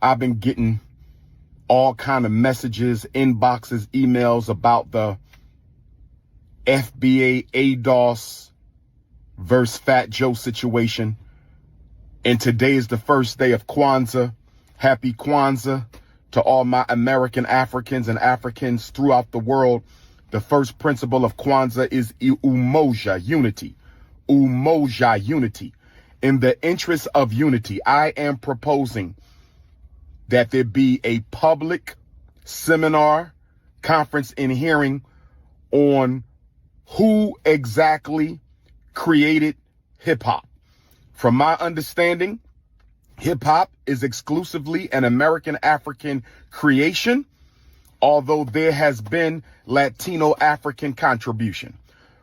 I've been getting all kind of messages, inboxes, emails about the FBA ADOS versus Fat Joe situation. And today is the first day of Kwanzaa. Happy Kwanzaa to all my American Africans and Africans throughout the world. The first principle of Kwanzaa is umoja, unity. Umoja, unity. In the interest of unity, I am proposing that there be a public seminar, conference, and hearing on who exactly created hip-hop. From my understanding, hip-hop is exclusively an American African creation, although there has been Latino African contribution.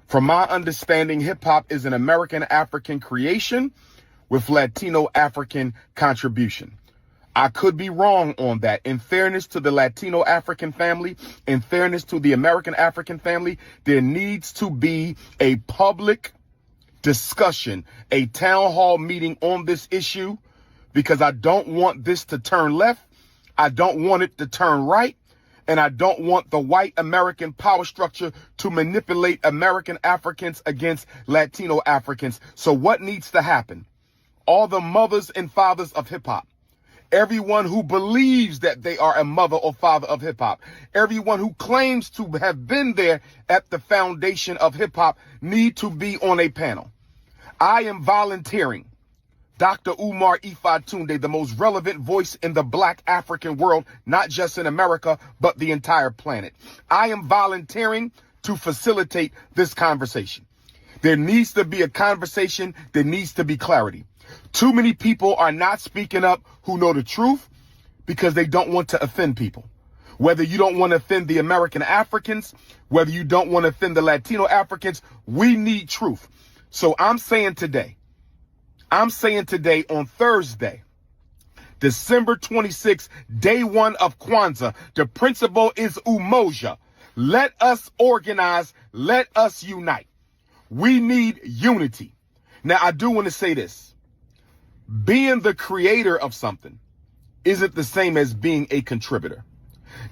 From my understanding, hip-hop is an American African creation with Latino African contribution. I could be wrong on that. In fairness to the Latino African family, in fairness to the American African family, there needs to be a public discussion, a town hall meeting on this issue, because I don't want this to turn left. I don't want it to turn right. And I don't want the white American power structure to manipulate American Africans against Latino Africans. So what needs to happen? All the mothers and fathers of hip hop, everyone who believes that they are a mother or father of hip hop, everyone who claims to have been there at the foundation of hip hop need to be on a panel. I am volunteering Dr. Umar Tunde, the most relevant voice in the Black African world, not just in America, but the entire planet. I am volunteering to facilitate this conversation. There needs to be a conversation. There needs to be clarity. Too many people are not speaking up who know the truth because they don't want to offend people. Whether you don't want to offend the American Africans, whether you don't want to offend the Latino Africans, we need truth. So I'm saying today on Thursday, December 26th, day one of Kwanzaa, the principle is umoja. Let us organize. Let us unite. We need unity. Now, I do want to say this. Being the creator of something isn't the same as being a contributor.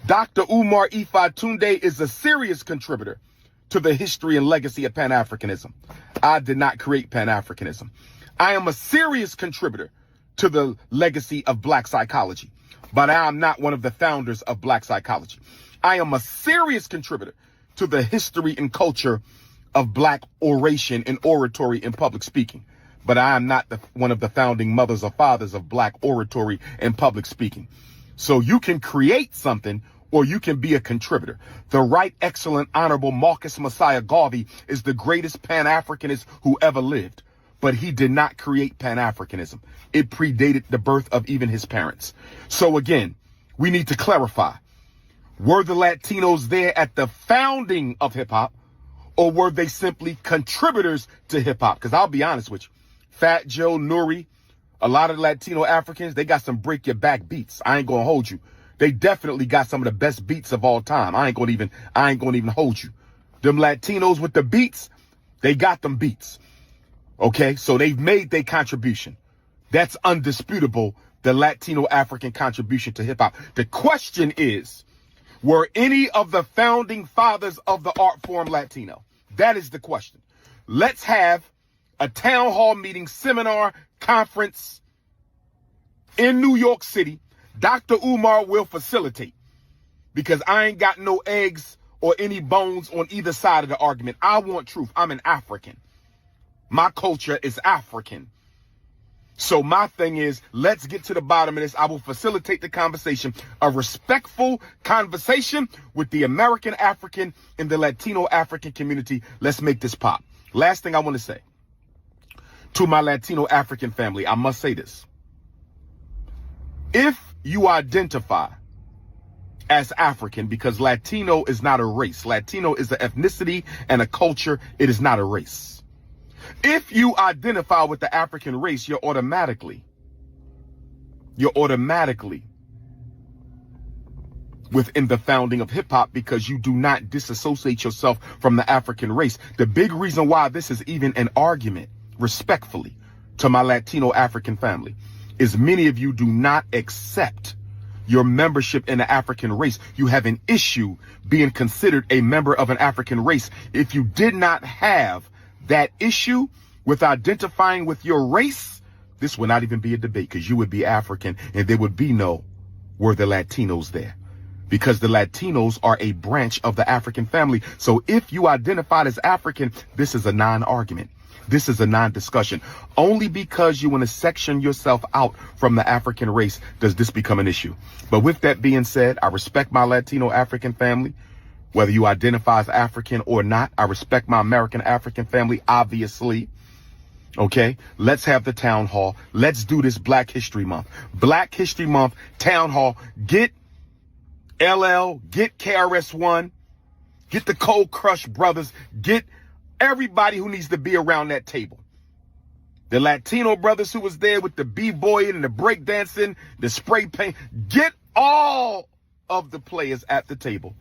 Dr. Umar Tunde is a serious contributor to the history and legacy of Pan-Africanism. I did not create Pan-Africanism. I am a serious contributor to the legacy of Black psychology, but I am not one of the founders of Black psychology. I am a serious contributor to the history and culture of Black oration and oratory and public speaking, but I am not one of the founding mothers or fathers of Black oratory and public speaking. So you can create something or you can be a contributor. The right, excellent, honorable Marcus Messiah Garvey is the greatest Pan-Africanist who ever lived. But he did not create Pan-Africanism. It predated the birth of even his parents. So again, we need to clarify. Were the Latinos there at the founding of hip-hop, or were they simply contributors to hip-hop? Because I'll be honest with you, Fat Joe, Nuri, a lot of Latino Africans, they got some break your back beats. I ain't gonna hold you. They definitely got some of the best beats of all time. I ain't gonna even hold you. Them Latinos with the beats, they got them beats. Okay, so they've made their contribution. That's undisputable, the Latino African contribution to hip hop. The question is, were any of the founding fathers of the art form Latino? That is the question. Let's have a town hall meeting, seminar, conference in New York City. Dr. Umar will facilitate, because I ain't got no eggs or any bones on either side of the argument. I want truth. I'm an African. My culture is African. So my thing is, let's get to the bottom of this. I will facilitate the conversation, a respectful conversation with the American African and the Latino African community. Let's make this pop. Last thing I want to say to my Latino African family, I must say this. If you identify as African, because Latino is not a race. Latino is an ethnicity and a culture. It is not a race. If you identify with the African race, you're automatically within the founding of hip hop, because you do not disassociate yourself from the African race. The big reason why this is even an argument, respectfully, to my Latino African family, is many of you do not accept your membership in the African race. You have an issue being considered a member of an African race. If you did not have that issue with identifying with your race, this would not even be a debate, because you would be African and there would be no were the Latinos there, because the Latinos are a branch of the African family. So if you identified as African, this is a non-argument. This is a non-discussion. Only because you want to section yourself out from the African race does this become an issue. But with that being said, I respect my Latino African family. Whether you identify as African or not, I respect my American African family, obviously. Okay, let's have the town hall. Let's do this Black History Month. Black History Month, town hall. Get LL, get KRS-One, get the Cold Crush brothers, get everybody who needs to be around that table. The Latino brothers who was there with the b-boying and the breakdancing, the spray paint. Get all of the players at the table.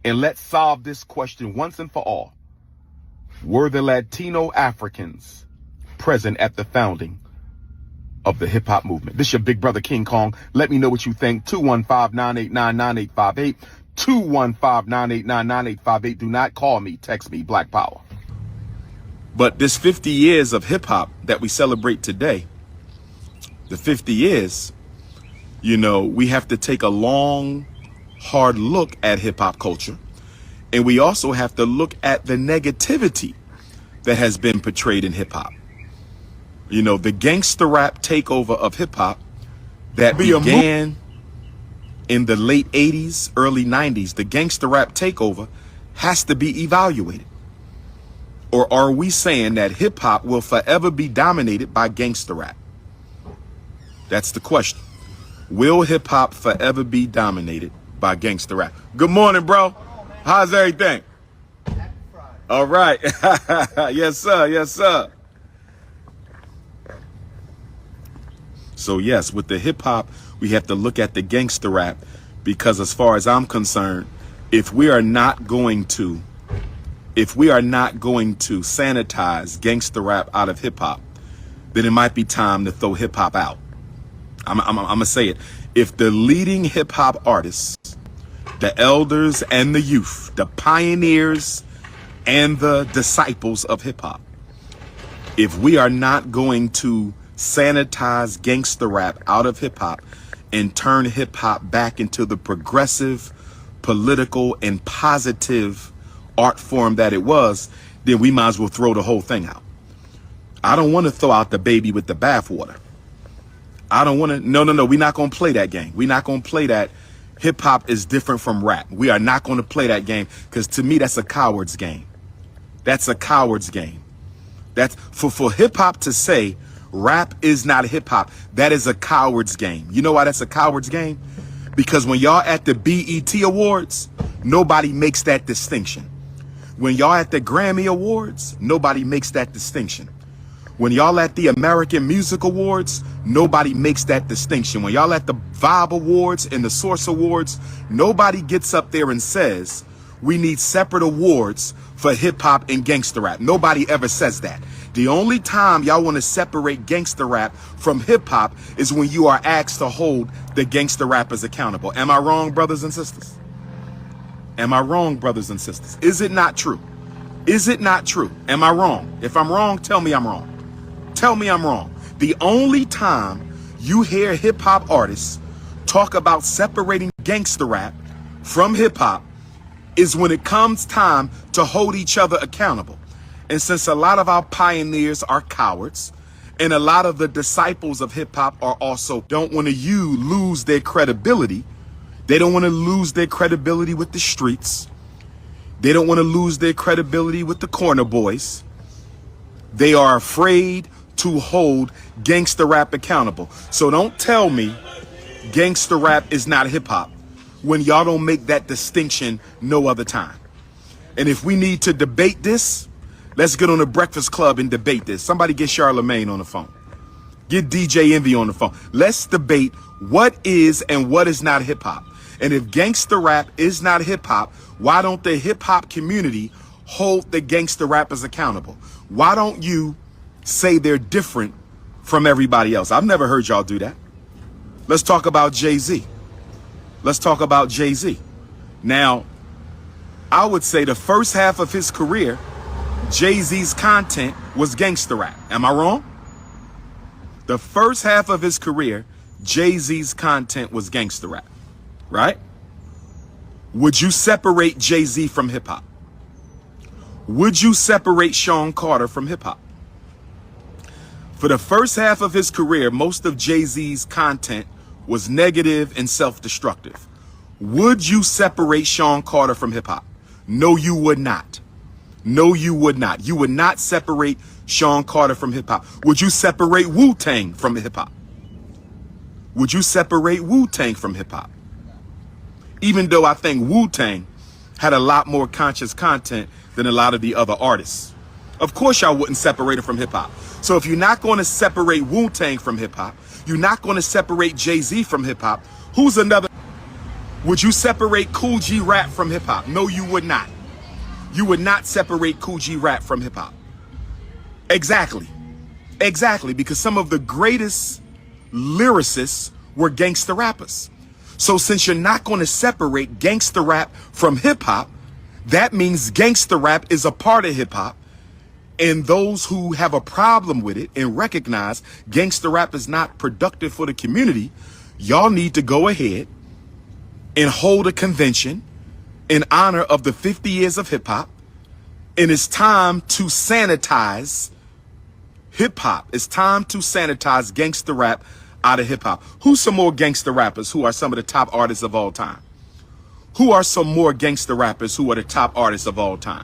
And let's solve this question once and for all. Were the Latino Africans present at the founding of the hip hop movement? This is your big brother King Kong. Let me know what you think. 215-989-9858. 215-989-9858. Do not call me. Text me. Black Power. But this 50 years of hip hop that we celebrate today, the 50 years, you know, we have to take a long, hard look at hip hop culture. And we also have to look at the negativity that has been portrayed in hip hop. You know, the gangster rap takeover of hip hop that began in the late 80s, early 90s, the gangster rap takeover has to be evaluated. Or are we saying that hip hop will forever be dominated by gangster rap? That's the question. Will hip hop forever be dominated by gangster rap? Good morning, bro. How's everything? All right. Yes, sir. Yes, sir. So yes, with the hip hop, we have to look at the gangster rap, because as far as I'm concerned, if we are not going to sanitize gangster rap out of hip hop, then it might be time to throw hip hop out. I'm gonna say it. If the leading hip hop artists, the elders and the youth, the pioneers and the disciples of hip hop, if we are not going to sanitize gangster rap out of hip hop and turn hip hop back into the progressive, political, and positive art form that it was, then we might as well throw the whole thing out. I don't want to throw out the baby with the bathwater. I don't want to. No. We're not going to play that game. We're not going to play that. Hip hop is different from rap. We are not going to play that game, because to me, that's a coward's game. That's a coward's game. That's for hip hop to say rap is not hip hop. That is a coward's game. You know why that's a coward's game? Because when y'all at the BET Awards, nobody makes that distinction. When y'all at the Grammy Awards, nobody makes that distinction. When y'all at the American Music Awards, nobody makes that distinction. When y'all at the Vibe Awards and the Source Awards, nobody gets up there and says, we need separate awards for hip hop and gangster rap. Nobody ever says that. The only time y'all want to separate gangster rap from hip hop is when you are asked to hold the gangster rappers accountable. Am I wrong, brothers and sisters? Am I wrong, brothers and sisters? Is it not true? Is it not true? Am I wrong? If I'm wrong, tell me I'm wrong. Tell me I'm wrong. The only time you hear hip hop artists talk about separating gangster rap from hip hop is when it comes time to hold each other accountable. And since a lot of our pioneers are cowards, and a lot of the disciples of hip hop are also don't want to lose their credibility. They don't want to lose their credibility with the streets. They don't want to lose their credibility with the corner boys. They are afraid to hold gangster rap accountable. So don't tell me gangster rap is not hip hop when y'all don't make that distinction no other time. And if we need to debate this, let's get on the Breakfast Club and debate this. Somebody get Charlemagne on the phone. Get DJ Envy on the phone. Let's debate what is and what is not hip hop. And if gangster rap is not hip hop, why don't the hip hop community hold the gangster rappers accountable? Why don't you say they're different from everybody else? I've never heard y'all do that. Let's talk about Jay-Z. Let's talk about Jay-Z. Now, I would say the first half of his career, Jay-Z's content was gangster rap. Am I wrong? The first half of his career, Jay-Z's content was gangster rap, right? Would you separate Jay-Z from hip hop? Would you separate Sean Carter from hip hop? For the first half of his career, most of Jay-Z's content was negative and self-destructive. Would you separate Sean Carter from hip hop? No, you would not. No, you would not. You would not separate Sean Carter from hip hop. Would you separate Wu-Tang from hip hop? Would you separate Wu-Tang from hip hop? Even though I think Wu-Tang had a lot more conscious content than a lot of the other artists. Of course y'all wouldn't separate it from hip hop. So if you're not going to separate Wu-Tang from hip hop, you're not going to separate Jay-Z from hip hop, who's another? Would you separate Kool G Rap from hip hop? No, you would not. You would not separate Kool G Rap from hip hop. Exactly. Exactly, because some of the greatest lyricists were gangster rappers. So since you're not going to separate gangster rap from hip hop, that means gangster rap is a part of hip hop. And those who have a problem with it and recognize gangster rap is not productive for the community, y'all need to go ahead and hold a convention in honor of the 50 years of hip hop. And it's time to sanitize hip hop. It's time to sanitize gangster rap out of hip hop. Who's some more gangster rappers who are some of the top artists of all time? Who are some more gangster rappers who are the top artists of all time?